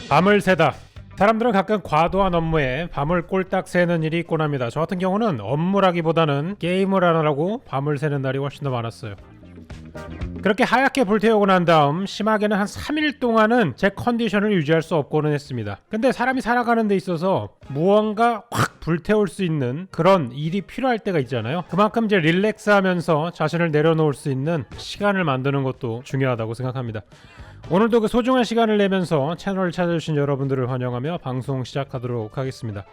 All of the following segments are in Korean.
밤을 새다. 사람들은 가끔 과도한 업무에 밤을 꼴딱 새는 일이 있곤 합니다. 저 같은 경우는 업무라기보다는 게임을 하느라고 밤을 새는 날이 훨씬 더 많았어요. 그렇게 하얗게 불태우고 난 다음 심하게는 한 3일 동안은 제 컨디션을 유지할 수 없고는 했습니다. 근데 사람이 살아가는 데 있어서 무언가 확 불태울 수 있는 그런 일이 필요할 때가 있잖아요. 그만큼 이제 릴렉스하면서 자신을 내려놓을 수 있는 시간을 만드는 것도 중요하다고 생각합니다. 오늘도 그 소중한 시간을 내면서 채널을 찾아주신 여러분들을 환영하며 방송 시작하도록 하겠습니다.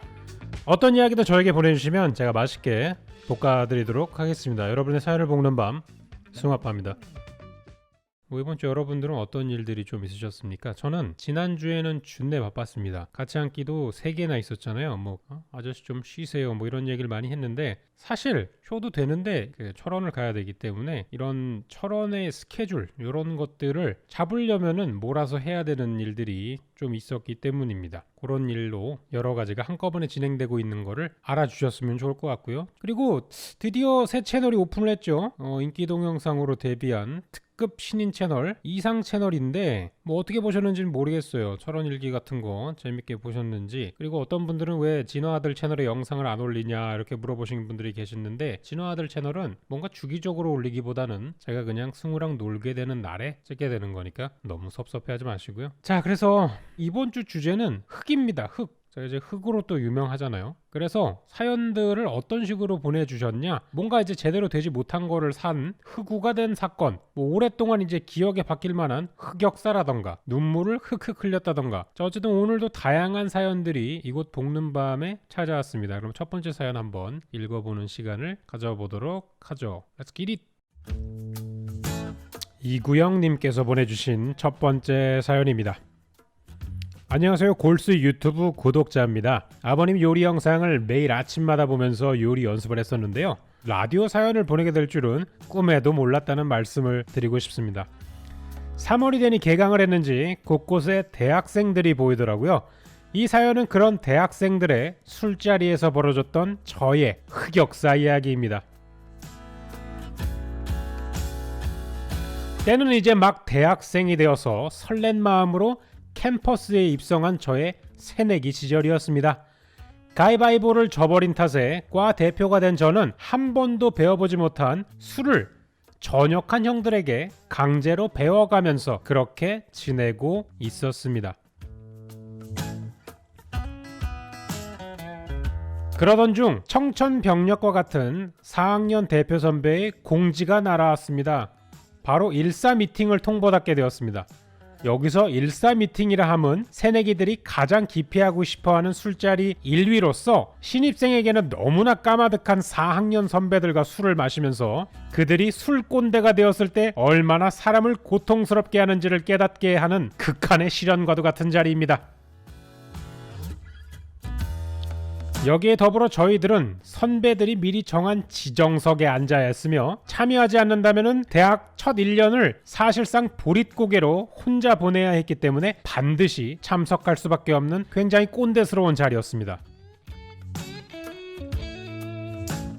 어떤 이야기도 저에게 보내주시면 제가 맛있게 볶아드리도록 하겠습니다. 여러분의 사연을 볶는 밤 숭아빠입니다. 이번 주 여러분들은 어떤 일들이 좀 있으셨습니까? 저는 지난주에는 준내 바빴습니다. 같이 앉기도 3개나 있었잖아요. 아저씨 좀 쉬세요 이런 얘기를 많이 했는데 사실 쉬어도 되는데 철원을 가야 되기 때문에 이런 철원의 스케줄 이런 것들을 잡으려면은 몰아서 해야 되는 일들이 좀 있었기 때문입니다. 그런 일로 여러 가지가 한꺼번에 진행되고 있는 거를 알아주셨으면 좋을 것 같고요. 그리고 드디어 새 채널이 오픈을 했죠. 인기 동영상으로 데뷔한 특급 신인 채널 이상 채널인데 어떻게 보셨는지는 모르겠어요. 철원일기 같은 거 재밌게 보셨는지, 그리고 어떤 분들은 왜 진화아들 채널에 영상을 안 올리냐 이렇게 물어보시는 분들이 계시는데, 진화아들 채널은 뭔가 주기적으로 올리기보다는 제가 그냥 승우랑 놀게 되는 날에 찍게 되는 거니까 너무 섭섭해하지 마시고요. 자, 그래서 이번 주 주제는 흙입니다. 흙. 제가 이제 흙으로 또 유명하잖아요. 그래서 사연들을 어떤 식으로 보내주셨냐, 뭔가 이제 제대로 되지 못한 거를 산 흑우가 된 사건, 오랫동안 이제 기억에 박힐 만한 흑역사라던가 눈물을 흑흑 흘렸다던가, 어쨌든 오늘도 다양한 사연들이 이곳 볶는 밤에 찾아왔습니다. 그럼 첫 번째 사연 한번 읽어보는 시간을 가져보도록 하죠. Let's get it! 이구영님께서 보내주신 첫 번째 사연입니다. 안녕하세요. 골수 유튜브 구독자입니다. 아버님 요리 영상을 매일 아침마다 보면서 요리 연습을 했었는데요. 라디오 사연을 보내게 될 줄은 꿈에도 몰랐다는 말씀을 드리고 싶습니다. 3월이 되니 개강을 했는지 곳곳에 대학생들이 보이더라고요. 이 사연은 그런 대학생들의 술자리에서 벌어졌던 저의 흑역사 이야기입니다. 때는 이제 막 대학생이 되어서 설렌 마음으로 캠퍼스에 입성한 저의 새내기 시절이었습니다. 가위바위보를 져버린 탓에 과 대표가 된 저는 한 번도 배워보지 못한 술을 전역한 형들에게 강제로 배워가면서 그렇게 지내고 있었습니다. 그러던 중 청천벽력과 같은 4학년 대표 선배의 공지가 날아왔습니다. 바로 일사 미팅을 통보받게 되었습니다. 여기서 일사 미팅이라 함은 새내기들이 가장 기피하고 싶어하는 술자리 1위로서 신입생에게는 너무나 까마득한 4학년 선배들과 술을 마시면서 그들이 술꼰대가 되었을 때 얼마나 사람을 고통스럽게 하는지를 깨닫게 하는 극한의 시련과도 같은 자리입니다. 여기에 더불어 저희들은 선배들이 미리 정한 지정석에 앉아야 했으며, 참여하지 않는다면 대학 첫 1년을 사실상 보릿고개로 혼자 보내야 했기 때문에 반드시 참석할 수밖에 없는 굉장히 꼰대스러운 자리였습니다.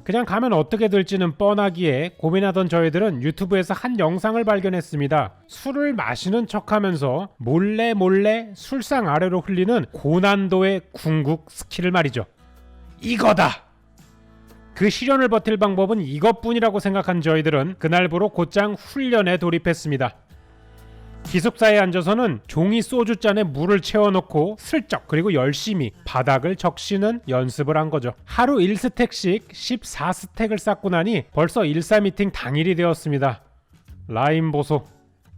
그냥 가면 어떻게 될지는 뻔하기에 고민하던 저희들은 유튜브에서 한 영상을 발견했습니다. 술을 마시는 척하면서 몰래 술상 아래로 흘리는 고난도의 궁극 스킬을 말이죠. 이거다! 그 시련을 버틸 방법은 이것뿐이라고 생각한 저희들은 그날부로 곧장 훈련에 돌입했습니다. 기숙사에 앉아서는 종이 소주잔에 물을 채워놓고 슬쩍 그리고 열심히 바닥을 적시는 연습을 한 거죠. 하루 1스택씩 14스택을 쌓고 나니 벌써 1사 미팅 당일이 되었습니다. 라임 보소.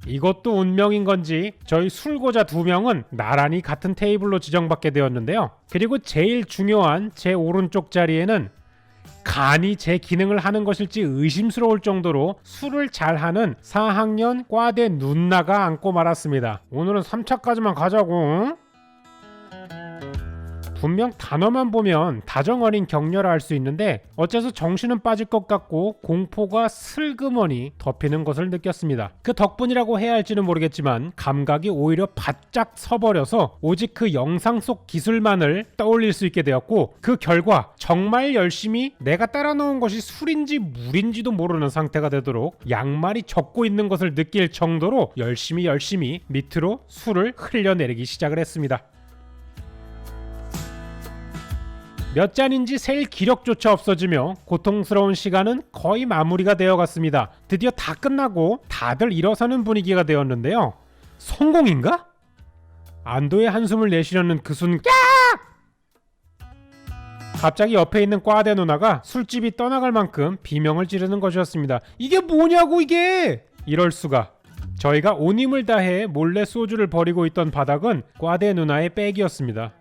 이것도 운명인 건지 저희 술고자 2명은 나란히 같은 테이블로 지정받게 되었는데요. 그리고 제일 중요한 제 오른쪽 자리에는 간이 제 기능을 하는 것일지 의심스러울 정도로 술을 잘하는 4학년 과대 누나가 앉고 말았습니다. 오늘은 3차까지만 가자고. 분명 단어만 보면 다정어린 격려라 할 수 있는데 어째서 정신은 빠질 것 같고 공포가 슬그머니 덮이는 것을 느꼈습니다. 그 덕분이라고 해야 할지는 모르겠지만 감각이 오히려 바짝 서버려서 오직 그 영상 속 기술만을 떠올릴 수 있게 되었고, 그 결과 정말 열심히 내가 따라 놓은 것이 술인지 물인지도 모르는 상태가 되도록 양말이 젖고 있는 것을 느낄 정도로 열심히 밑으로 술을 흘려내리기 시작을 했습니다. 몇 잔인지 셀 기력조차 없어지며 고통스러운 시간은 거의 마무리가 되어갔습니다. 드디어 다 끝나고 다들 일어서는 분위기가 되었는데요. 성공인가? 안도의 한숨을 내쉬려는 그 순간 갑자기 옆에 있는 과대 누나가 술집이 떠나갈 만큼 비명을 지르는 것이었습니다. 이게 뭐냐고 이게! 이럴 수가. 저희가 온 힘을 다해 몰래 소주를 버리고 있던 바닥은 과대 누나의 백이었습니다.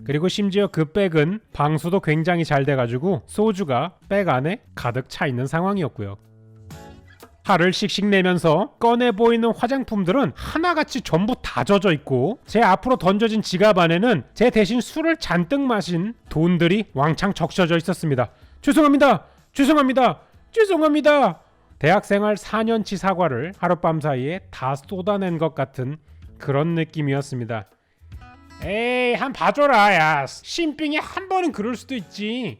그리고 심지어 그 백은 방수도 굉장히 잘 돼가지고 소주가 백 안에 가득 차 있는 상황이었고요. 화를 씩씩 내면서 꺼내 보이는 화장품들은 하나같이 전부 다 젖어 있고, 제 앞으로 던져진 지갑 안에는 제 대신 술을 잔뜩 마신 돈들이 왕창 적셔져 있었습니다. 죄송합니다. 대학생활 4년치 사과를 하룻밤 사이에 다 쏟아낸 것 같은 그런 느낌이었습니다. 에이, 한 봐줘라. 야, 신빙이 한 번은 그럴 수도 있지.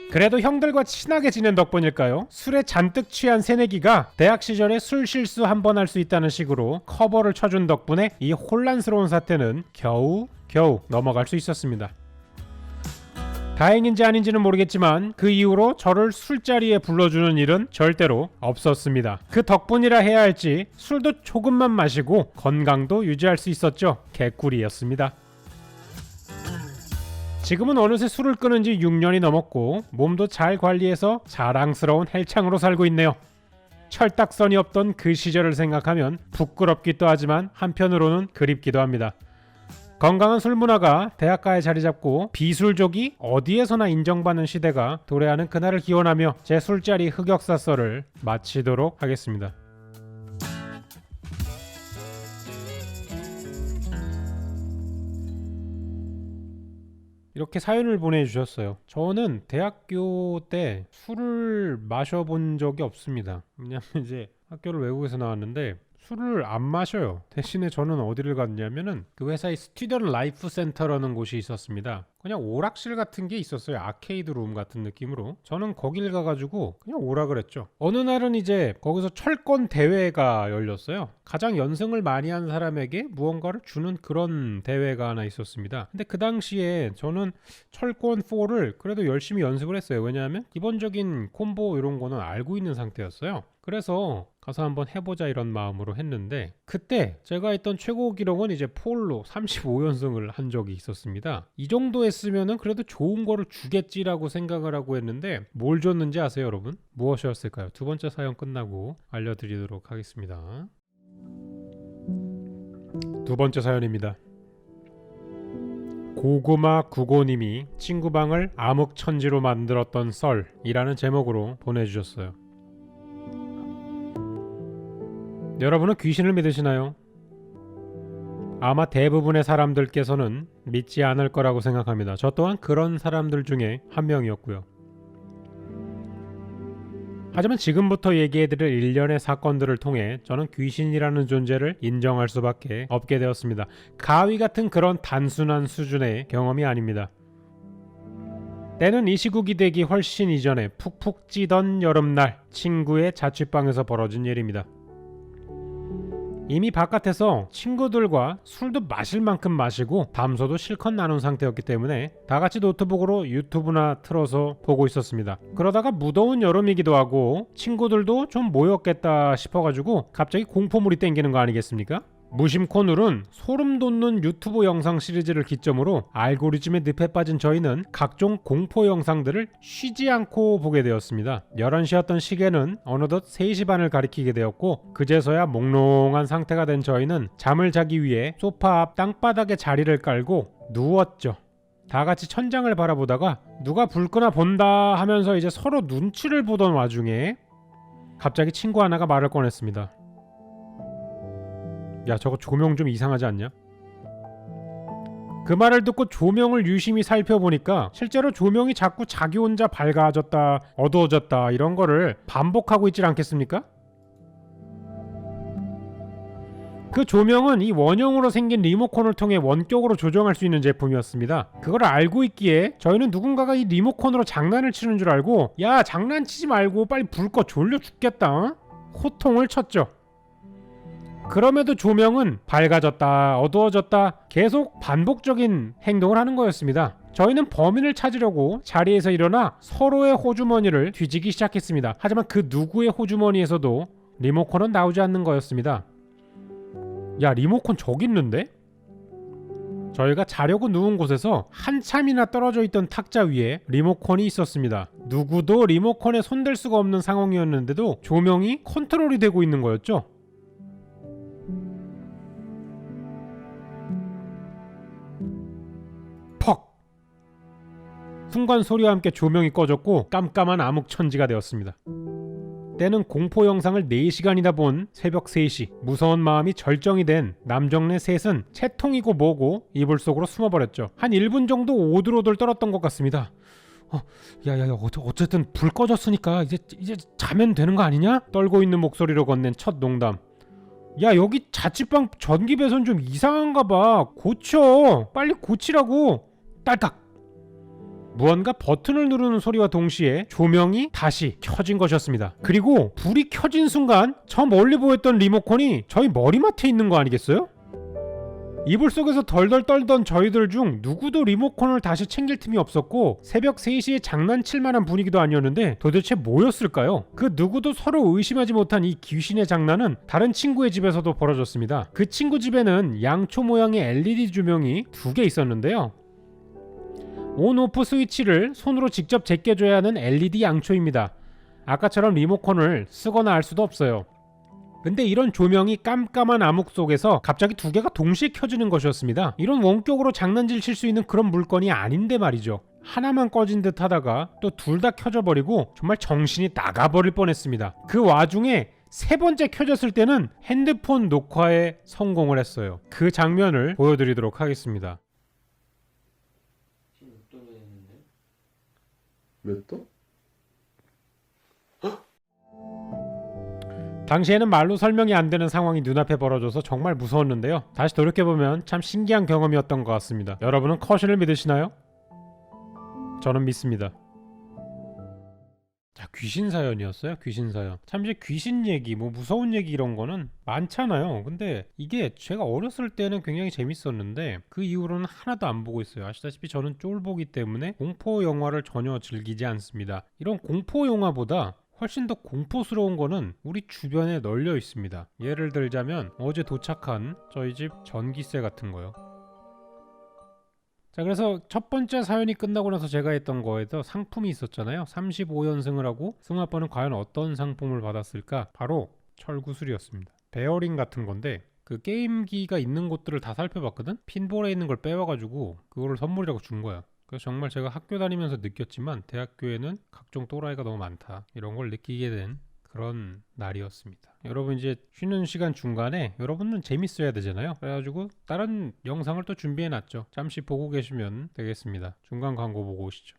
그래도 형들과 친하게 지낸 덕분일까요? 술에 잔뜩 취한 새내기가 대학 시절에 술 실수 한 번 할 수 있다는 식으로 커버를 쳐준 덕분에 이 혼란스러운 사태는 겨우 넘어갈 수 있었습니다. 다행인지 아닌지는 모르겠지만 그 이후로 저를 술자리에 불러주는 일은 절대로 없었습니다. 그 덕분이라 해야 할지 술도 조금만 마시고 건강도 유지할 수 있었죠. 개꿀이었습니다. 지금은 어느새 술을 끊은 지 6년이 넘었고 몸도 잘 관리해서 자랑스러운 헬창으로 살고 있네요. 철딱선이 없던 그 시절을 생각하면 부끄럽기도 하지만 한편으로는 그립기도 합니다. 건강한 술 문화가 대학가에 자리 잡고 비술족이 어디에서나 인정받는 시대가 도래하는 그날을 기원하며 제 술자리 흑역사설을 마치도록 하겠습니다. 이렇게 사연을 보내주셨어요. 저는 대학교 때 술을 마셔본 적이 없습니다. 왜냐면 이제 학교를 외국에서 나왔는데 술을 안 마셔요. 대신에 저는 어디를 갔냐면은 그 회사의 스튜던트 라이프 센터라는 곳이 있었습니다. 그냥 오락실 같은 게 있었어요. 아케이드 룸 같은 느낌으로. 저는 거길 가가지고 그냥 오락을 했죠. 어느 날은 이제 거기서 철권 대회가 열렸어요. 가장 연승을 많이 한 사람에게 무언가를 주는 그런 대회가 하나 있었습니다. 근데 그 당시에 저는 철권 4를 그래도 열심히 연습을 했어요. 왜냐하면 기본적인 콤보 이런 거는 알고 있는 상태였어요. 그래서 가서 한번 해보자 이런 마음으로 했는데, 그때 제가 했던 최고 기록은 이제 폴로 35연승을 한 적이 있었습니다. 이 정도 했으면은 그래도 좋은 거를 주겠지라고 생각을 하고 했는데 뭘 줬는지 아세요, 여러분? 무엇이었을까요? 두 번째 사연 끝나고 알려드리도록 하겠습니다. 두 번째 사연입니다. 고구마 구고님이 친구방을 암흑천지로 만들었던 썰이라는 제목으로 보내주셨어요. 여러분은 귀신을 믿으시나요? 아마 대부분의 사람들께서는 믿지 않을 거라고 생각합니다. 저 또한 그런 사람들 중에 한 명이었고요. 하지만 지금부터 얘기해드릴 일련의 사건들을 통해 저는 귀신이라는 존재를 인정할 수밖에 없게 되었습니다. 가위 같은 그런 단순한 수준의 경험이 아닙니다. 때는 이 시국이 되기 훨씬 이전에 푹푹 찌던 여름날 친구의 자취방에서 벌어진 일입니다. 이미 바깥에서 친구들과 술도 마실 만큼 마시고 담소도 실컷 나눈 상태였기 때문에 다같이 노트북으로 유튜브나 틀어서 보고 있었습니다. 그러다가 무더운 여름이기도 하고 친구들도 좀 모였겠다 싶어가지고 갑자기 공포물이 땡기는 거 아니겠습니까? 무심코 누른 소름 돋는 유튜브 영상 시리즈를 기점으로 알고리즘의 늪에 빠진 저희는 각종 공포 영상들을 쉬지 않고 보게 되었습니다. 11시였던 시계는 어느덧 3시 반을 가리키게 되었고 그제서야 몽롱한 상태가 된 저희는 잠을 자기 위해 소파 앞 땅바닥에 자리를 깔고 누웠죠. 다같이 천장을 바라보다가 누가 불 끄나 본다 하면서 이제 서로 눈치를 보던 와중에 갑자기 친구 하나가 말을 꺼냈습니다. 야 저거 조명 좀 이상하지 않냐? 그 말을 듣고 조명을 유심히 살펴보니까 실제로 조명이 자꾸 자기 혼자 밝아졌다 어두워졌다 이런 거를 반복하고 있질 않겠습니까? 그 조명은 이 원형으로 생긴 리모컨을 통해 원격으로 조정할 수 있는 제품이었습니다. 그걸 알고 있기에 저희는 누군가가 이 리모컨으로 장난을 치는 줄 알고 야 장난치지 말고 빨리 불 꺼 졸려 죽겠다 호통을 쳤죠. 그럼에도 조명은 밝아졌다 어두워졌다 계속 반복적인 행동을 하는 거였습니다. 저희는 범인을 찾으려고 자리에서 일어나 서로의 호주머니를 뒤지기 시작했습니다. 하지만 그 누구의 호주머니에서도 리모컨은 나오지 않는 거였습니다. 야 리모컨 저기 있는데? 저희가 자려고 누운 곳에서 한참이나 떨어져 있던 탁자 위에 리모컨이 있었습니다. 누구도 리모컨에 손댈 수가 없는 상황이었는데도 조명이 컨트롤이 되고 있는 거였죠. 퍽! 순간 소리와 함께 조명이 꺼졌고 깜깜한 암흑천지가 되었습니다. 때는 공포 영상을 4시간이나 본 새벽 3시 무서운 마음이 절정이 된 남정네 셋은 채통이고 뭐고 이불 속으로 숨어버렸죠. 한 1분 정도 오들오들 떨었던 것 같습니다. 야야야 어쨌든 불 꺼졌으니까 이제 자면 되는 거 아니냐? 떨고 있는 목소리로 건넨 첫 농담. 야 여기 자취방 전기 배선 좀 이상한가 봐. 고쳐 빨리 고치라고. 딸깍. 무언가 버튼을 누르는 소리와 동시에 조명이 다시 켜진 것이었습니다. 그리고 불이 켜진 순간 저 멀리 보였던 리모컨이 저희 머리맡에 있는 거 아니겠어요? 이불 속에서 덜덜 떨던 저희들 중 누구도 리모컨을 다시 챙길 틈이 없었고 새벽 3시에 장난칠 만한 분위기도 아니었는데 도대체 뭐였을까요? 그 누구도 서로 의심하지 못한 이 귀신의 장난은 다른 친구의 집에서도 벌어졌습니다. 그 친구 집에는 양초 모양의 LED 조명이 2개 있었는데요. 온오프 스위치를 손으로 직접 제껴줘야 하는 LED 양초입니다. 아까처럼 리모컨을 쓰거나 할 수도 없어요. 근데 이런 조명이 깜깜한 암흑 속에서 갑자기 2개가 동시에 켜지는 것이었습니다. 이런 원격으로 장난질 칠 수 있는 그런 물건이 아닌데 말이죠. 하나만 꺼진 듯 하다가 또 둘 다 켜져버리고 정말 정신이 나가버릴 뻔했습니다. 그 와중에 3번째 켜졌을 때는 핸드폰 녹화에 성공을 했어요. 그 장면을 보여드리도록 하겠습니다. 몇 도? 당시에는 말로 설명이 안 되는 상황이 눈앞에 벌어져서 정말 무서웠는데요. 다시 돌이켜보면 참 신기한 경험이었던 것 같습니다. 여러분은 커신을 믿으시나요? 저는 믿습니다. 자, 귀신 사연이었어요. 귀신 사연. 참 이제 귀신 얘기, 뭐 무서운 얘기 이런 거는 많잖아요. 근데 이게 제가 어렸을 때는 굉장히 재밌었는데 그 이후로는 하나도 안 보고 있어요. 아시다시피 저는 쫄보기 때문에 공포 영화를 전혀 즐기지 않습니다. 이런 공포 영화보다 훨씬 더 공포스러운 거는 우리 주변에 널려 있습니다. 예를 들자면 어제 도착한 저희 집 전기세 같은 거요. 자, 그래서 첫 번째 사연이 끝나고 나서 제가 했던 거에서 상품이 있었잖아요. 35연승을 하고 승아빠는 과연 어떤 상품을 받았을까? 바로 철구슬이었습니다. 베어링 같은 건데 그 게임기가 있는 곳들을 다 살펴봤거든? 핀볼에 있는 걸 빼와가지고 그거를 선물이라고 준 거야. 그래서 정말 제가 학교 다니면서 느꼈지만 대학교에는 각종 또라이가 너무 많다 이런 걸 느끼게 된 그런 날이었습니다. 여러분 이제 쉬는 시간 중간에 여러분은 재밌어야 되잖아요. 그래가지고 다른 영상을 또 준비해놨죠. 잠시 보고 계시면 되겠습니다. 중간 광고 보고 오시죠.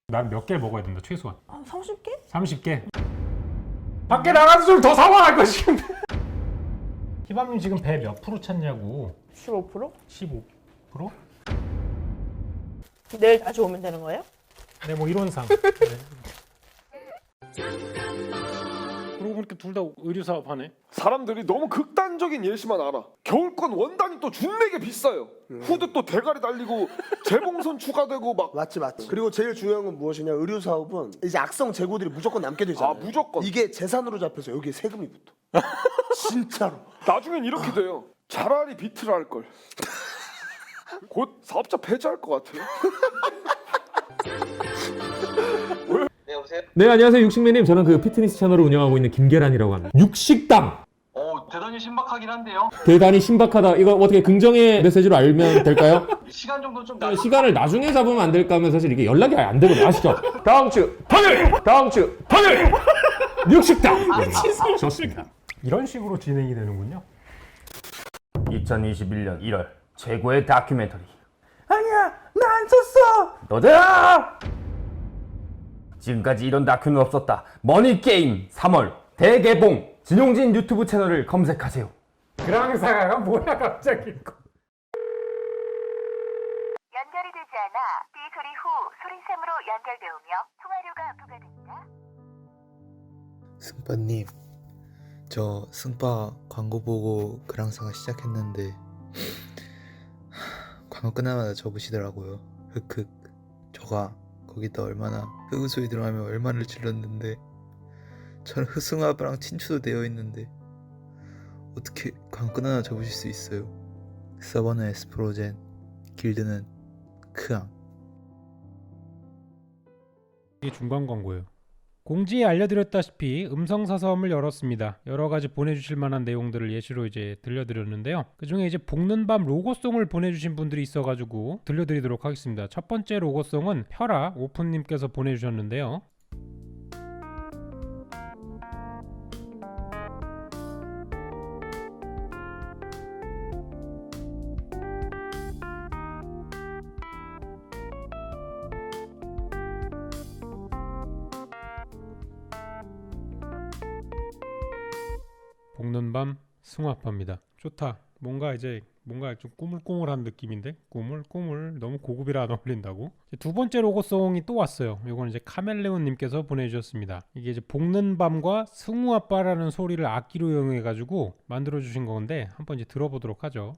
난 몇 개 먹어야 된다 최소한. 30개? 30개? 밖에 나가서 좀 더 사와 할 것이. 희밤님 지금 배 몇 프로 찼냐고. 15%? 15%? 내일 다시 오면 되는 거예요? 네, 뭐 이론상. 네. 그러고 보니까 둘 다 의류 사업하네. 사람들이 너무 극단적인 예시만 알아. 겨울권 원단이 또 준내게 비싸요. 후드 또 대가리 달리고 재봉선 추가되고 막. 맞지. 그리고 제일 중요한 건 무엇이냐? 의류 사업은 이제 악성 재고들이 무조건 남게 되잖아요. 아, 무조건. 이게 재산으로 잡혀서 여기에 세금이 붙어. 진짜로. 나중엔 이렇게 돼요. 차라리 비트를 할 걸. 곧 사업자 폐지할 것 같아요. 네, 여보세요? 네, 안녕하세요. 육식맨님. 저는 그 피트니스 채널을 운영하고 있는 김계란이라고 합니다. 육식당! 대단히 신박하긴 한데요. 대단히 신박하다. 이거 어떻게 긍정의 메시지로 알면 될까요? 시간 정도 좀 시간을 나중에 잡으면 안 될까 하면 사실 이게 연락이 안 되거든요. 아시죠? 다음 주 토요일! 육식당. 좋습니다. 이런 식으로 진행이 되는군요. 2021년 1월 최고의 다큐멘터리. 아니야, 나 안 썼어. 너다. 지금까지 이런 다큐는 없었다. 머니게임 3월 대개봉. 진용진 유튜브 채널을 검색하세요. 그랑사가가 뭐야 갑자기. 연결이 되지 않아 삐 소리 후 소리샘으로 연결되오며 통화료가 부과됩니다. 승빠님, 저 승빠 광고 보고 그랑사가 시작했는데 광고 끝나마다 접으시더라고요. 흑흑. 저가 거기다 얼마나 흑우 소리 들어가면 얼마를 질렀는데 저는 흐승아빠랑 친추도 되어 있는데 어떻게 광고 끝나마다 접으실 수 있어요? 서버는 에스프로젠, 길드는 크앙. 이게 중간 광고예요. 공지에 알려드렸다시피 음성사서함을 열었습니다. 여러가지 보내주실 만한 내용들을 예시로 이제 들려드렸는데요. 그 중에 이제 볶는밤 로고송을 보내주신 분들이 있어가지고 들려드리도록 하겠습니다. 첫 번째 로고송은 펴라 오픈님께서 보내주셨는데요. 볶는 밤 승화파입니다. 좋다. 뭔가 좀 꾸물꾸물한 느낌인데 꾸물꾸물 너무 고급이라 안 어울린다고. 두 번째 로고송이 또 왔어요. 이건 이제 카멜레온님께서 보내주셨습니다. 이게 이제 볶는 밤과 승우아빠라는 소리를 악기로 이용해가지고 만들어주신 건데 한번 이제 들어보도록 하죠.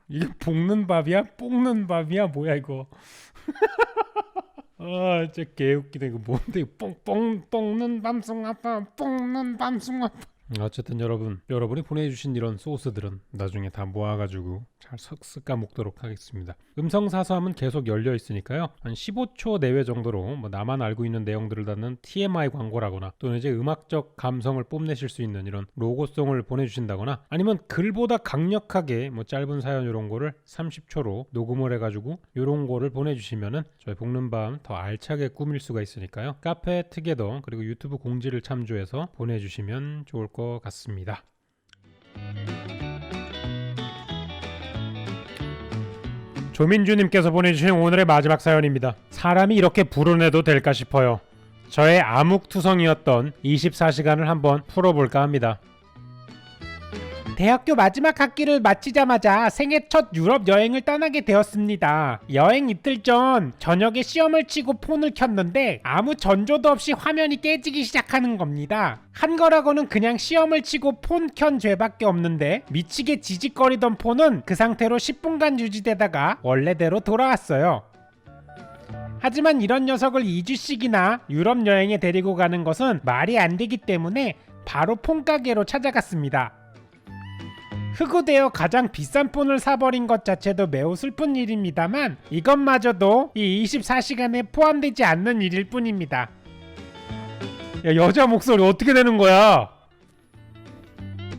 이게 볶는 밥이야? 볶는 밥이야? 뭐야 이거? 아 진짜 개웃기네. 이거 뭔데? 볶는 밤숭아빠, 볶는 밤숭아빠. 어쨌든 여러분이 보내주신 이런 소스들은 나중에 다 모아가지고 잘 쓱쓱 먹도록 하겠습니다. 음성사서함은 계속 열려 있으니까요. 한 15초 내외 정도로 뭐 나만 알고 있는 내용들을 담는 TMI 광고라거나 또는 이제 음악적 감성을 뽐내실 수 있는 이런 로고송을 보내주신다거나 아니면 글보다 강력하게 뭐 짧은 사연 이런 거를 30초로 녹음을 해가지고 이런 거를 보내주시면은 저희 볶는밤 더 알차게 꾸밀 수가 있으니까요. 카페 투게더 그리고 유튜브 공지를 참조해서 보내주시면 좋을 것 같습니다. 조민주님께서 보내주신 오늘의 마지막 사연입니다. 사람이 이렇게 불운해도 될까 싶어요. 저의 암흑투성이었던 24시간을 한번 풀어볼까 합니다. 대학교 마지막 학기를 마치자마자 생애 첫 유럽 여행을 떠나게 되었습니다. 여행 이틀 전 저녁에 시험을 치고 폰을 켰는데 아무 전조도 없이 화면이 깨지기 시작하는 겁니다. 한 거라고는 그냥 시험을 치고 폰 켠 죄밖에 없는데 미치게 지직거리던 폰은 그 상태로 10분간 유지되다가 원래대로 돌아왔어요. 하지만 이런 녀석을 2주씩이나 유럽 여행에 데리고 가는 것은 말이 안 되기 때문에 바로 폰가게로 찾아갔습니다. 흑우되어 가장 비싼 폰을 사버린 것 자체도 매우 슬픈 일입니다만 이것마저도 이 24시간에 포함되지 않는 일일 뿐입니다. 야, 여자 목소리 어떻게 되는 거야?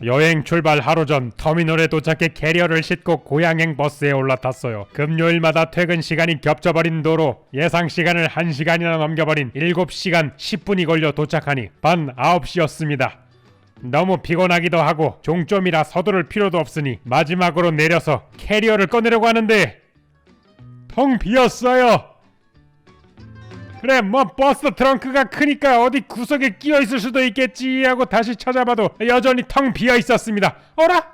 여행 출발 하루 전 터미널에 도착해 캐리어를 싣고 고양행 버스에 올라탔어요. 금요일마다 퇴근 시간이 겹쳐버린 도로 예상 시간을 1시간이나 넘겨버린 7시간 10분이 걸려 도착하니 밤 9시였습니다. 너무 피곤하기도 하고 종점이라 서두를 필요도 없으니 마지막으로 내려서 캐리어를 꺼내려고 하는데 텅 비었어요. 그래 뭐 버스 트렁크가 크니까 어디 구석에 끼어 있을 수도 있겠지 하고 다시 찾아봐도 여전히 텅 비어 있었습니다. 어라?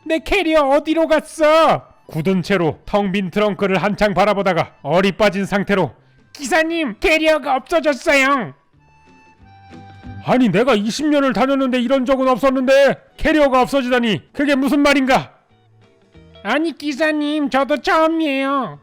내 캐리어 어디로 갔어? 굳은 채로 텅 빈 트렁크를 한창 바라보다가 얼이 빠진 상태로 기사님 캐리어가 없어졌어요. 아니 내가 20년을 다녔는데 이런 적은 없었는데 캐리어가 없어지다니 그게 무슨 말인가? 아니 기사님 저도 처음이에요.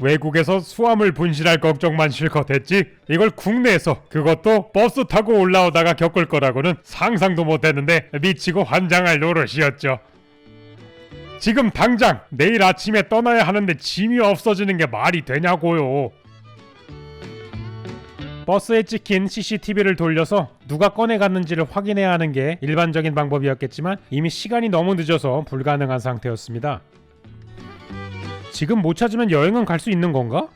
외국에서 수화물 분실할 걱정만 실컷 했지 이걸 국내에서 그것도 버스 타고 올라오다가 겪을 거라고는 상상도 못했는데 미치고 환장할 노릇이었죠. 지금 당장 내일 아침에 떠나야 하는데 짐이 없어지는 게 말이 되냐고요. 버스에 찍힌 CCTV를 돌려서 누가 꺼내갔는지를 확인해야 하는 게 일반적인 방법이었겠지만 이미 시간이 너무 늦어서 불가능한 상태였습니다. 지금 못 찾으면 여행은 갈 수 있는 건가?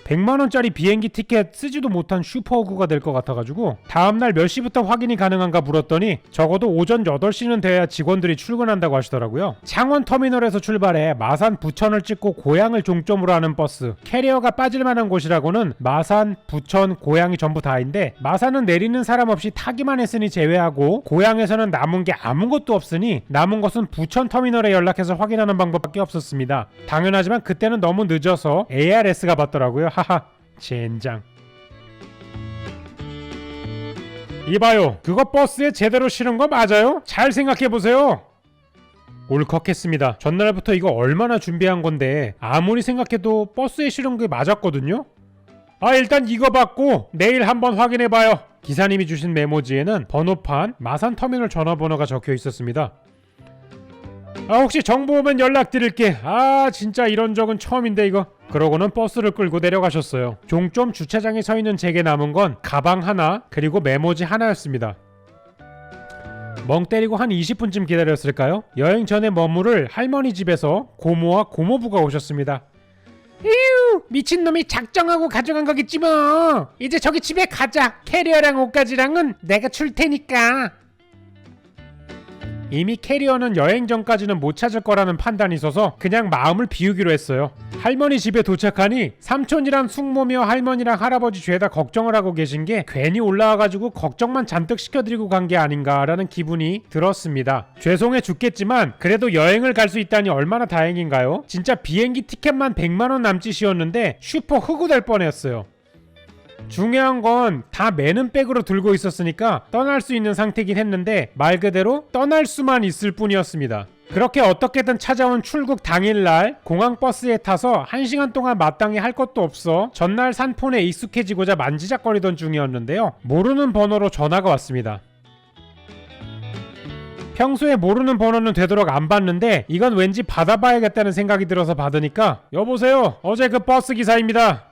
100만원짜리 비행기 티켓 쓰지도 못한 슈퍼호구가 될 것 같아가지고 다음날 몇 시부터 확인이 가능한가 물었더니 적어도 오전 8시는 돼야 직원들이 출근한다고 하시더라고요. 창원터미널에서 출발해 마산 부천을 찍고 고양을 종점으로 하는 버스, 캐리어가 빠질만한 곳이라고는 마산, 부천, 고양이 전부 다인데 마산은 내리는 사람 없이 타기만 했으니 제외하고 고양에서는 남은 게 아무것도 없으니 남은 것은 부천터미널에 연락해서 확인하는 방법밖에 없었습니다. 당연하지만 그때는 너무 늦어서 ARS가 받더라고요. 하하, 젠장. 이봐요, 그거 버스에 제대로 실은 거 맞아요? 잘 생각해보세요. 울컥했습니다. 전날부터 이거 얼마나 준비한 건데 아무리 생각해도 버스에 실은 게 맞았거든요. 일단 이거 받고 내일 한번 확인해봐요. 기사님이 주신 메모지에는 번호판, 마산터미널 전화번호가 적혀 있었습니다. 혹시 정보 오면 연락드릴게. 진짜 이런 적은 처음인데 이거. 그러고는 버스를 끌고 내려가셨어요. 종점 주차장에 서 있는 제게 남은 건 가방 하나 그리고 메모지 하나였습니다. 멍 때리고 한 20분쯤 기다렸을까요? 여행 전에 머무를 할머니 집에서 고모와 고모부가 오셨습니다. 휴, 미친놈이 작정하고 가져간 거겠지 뭐. 이제 저기 집에 가자. 캐리어랑 옷가지랑은 내가 줄 테니까. 이미 캐리어는 여행 전까지는 못 찾을 거라는 판단이 있어서 그냥 마음을 비우기로 했어요. 할머니 집에 도착하니 삼촌이랑 숙모며 할머니랑 할아버지 죄다 걱정을 하고 계신 게 괜히 올라와가지고 걱정만 잔뜩 시켜드리고 간 게 아닌가라는 기분이 들었습니다. 죄송해 죽겠지만 그래도 여행을 갈 수 있다니 얼마나 다행인가요? 진짜 비행기 티켓만 100만원 남짓이었는데 슈퍼 흑우 될 뻔했어요. 중요한 건 다 매는 백으로 들고 있었으니까 떠날 수 있는 상태긴 했는데 말 그대로 떠날 수만 있을 뿐이었습니다. 그렇게 어떻게든 찾아온 출국 당일날 공항버스에 타서 1시간 동안 마땅히 할 것도 없어 전날 산폰에 익숙해지고자 만지작거리던 중이었는데요. 모르는 번호로 전화가 왔습니다. 평소에 모르는 번호는 되도록 안 받는데 이건 왠지 받아봐야겠다는 생각이 들어서 받으니까 여보세요, 어제 그 버스 기사입니다.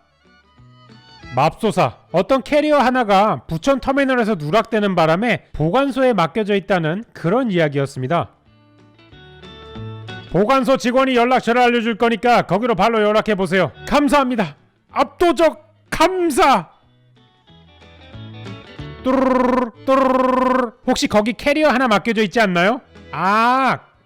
맙소사, 어떤 캐리어 하나가 부천 터미널에서 누락되는 바람에 보관소에 맡겨져 있다는 그런 이야기였습니다. 보관소 직원이 연락처를 알려줄 거니까 거기로 발로 연락해보세요. 감사합니다. 압도적 감사. 뚜루루루루. 혹시 거기 캐리어 하나 맡겨져 있지 않나요?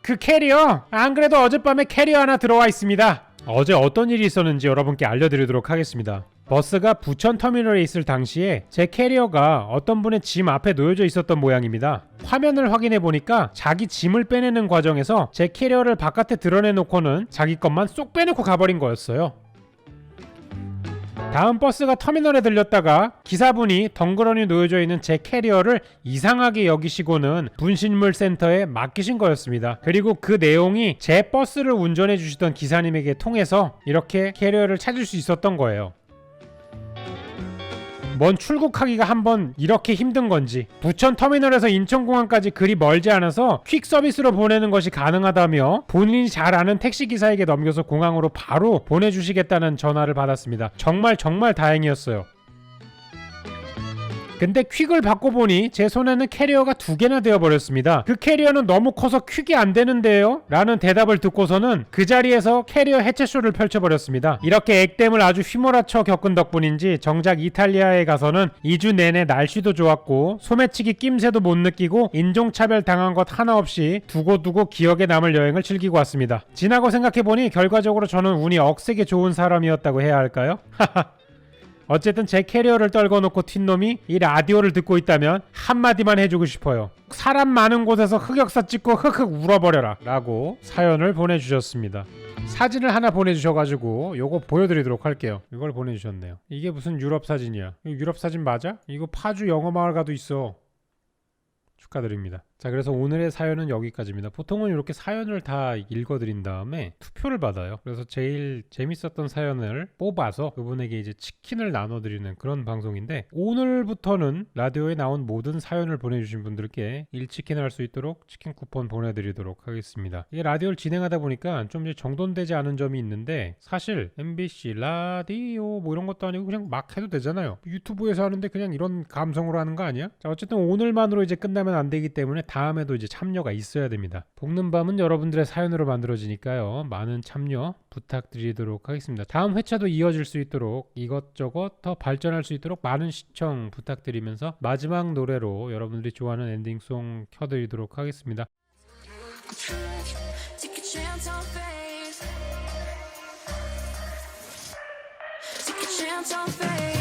그 캐리어? 안 그래도 어젯밤에 캐리어 하나 들어와 있습니다. 어제 어떤 일이 있었는지 여러분께 알려드리도록 하겠습니다. 버스가 부천 터미널에 있을 당시에 제 캐리어가 어떤 분의 짐 앞에 놓여져 있었던 모양입니다. 화면을 확인해 보니까 자기 짐을 빼내는 과정에서 제 캐리어를 바깥에 드러내놓고는 자기 것만 쏙 빼놓고 가버린 거였어요. 다음 버스가 터미널에 들렸다가 기사분이 덩그러니 놓여져 있는 제 캐리어를 이상하게 여기시고는 분신물 센터에 맡기신 거였습니다. 그리고 그 내용이 제 버스를 운전해 주시던 기사님에게 통해서 이렇게 캐리어를 찾을 수 있었던 거예요. 뭔 출국하기가 한번 이렇게 힘든 건지, 부천 터미널에서 인천공항까지 그리 멀지 않아서 퀵 서비스로 보내는 것이 가능하다며 본인이 잘 아는 택시기사에게 넘겨서 공항으로 바로 보내주시겠다는 전화를 받았습니다. 정말 다행이었어요. 근데 퀵을 받고 보니 제 손에는 캐리어가 2개나 되어버렸습니다. 그 캐리어는 너무 커서 퀵이 안 되는데요? 라는 대답을 듣고서는 그 자리에서 캐리어 해체쇼를 펼쳐버렸습니다. 이렇게 액땜을 아주 휘몰아쳐 겪은 덕분인지 정작 이탈리아에 가서는 2주 내내 날씨도 좋았고 소매치기 낌새도 못 느끼고 인종차별 당한 것 하나 없이 두고두고 기억에 남을 여행을 즐기고 왔습니다. 지나고 생각해보니 결과적으로 저는 운이 억세게 좋은 사람이었다고 해야 할까요? 하하. 어쨌든 제 캐리어를 떨궈놓고 튄 놈이 이 라디오를 듣고 있다면 한마디만 해주고 싶어요. 사람 많은 곳에서 흑역사 찍고 흑흑 울어버려라 라고 사연을 보내주셨습니다. 사진을 하나 보내주셔가지고 요거 보여드리도록 할게요. 이걸 보내주셨네요. 이게 무슨 유럽 사진이야? 이거 유럽 사진 맞아? 이거 파주 영어마을 가도 있어. 축하드립니다. 자, 그래서 오늘의 사연은 여기까지입니다. 보통은 이렇게 사연을 다 읽어드린 다음에 투표를 받아요. 그래서 제일 재밌었던 사연을 뽑아서 그분에게 이제 치킨을 나눠드리는 그런 방송인데, 오늘부터는 라디오에 나온 모든 사연을 보내주신 분들께 1치킨을 할 수 있도록 치킨 쿠폰 보내드리도록 하겠습니다. 이 라디오를 진행하다 보니까 좀 이제 정돈되지 않은 점이 있는데, 사실 MBC 라디오 뭐 이런 것도 아니고 그냥 막 해도 되잖아요. 유튜브에서 하는데 그냥 이런 감성으로 하는 거 아니야? 자, 어쨌든 오늘만으로 이제 끝나면 안 되기 때문에 다음에도 이제 참여가 있어야 됩니다. 볶는 밤은 여러분들의 사연으로 만들어지니까요. 많은 참여 부탁드리도록 하겠습니다. 다음 회차도 이어질 수 있도록 이것저것 더 발전할 수 있도록 많은 시청 부탁드리면서 마지막 노래로 여러분들이 좋아하는 엔딩송 켜드리도록 하겠습니다. Take a chance on faith. Take a chance on faith.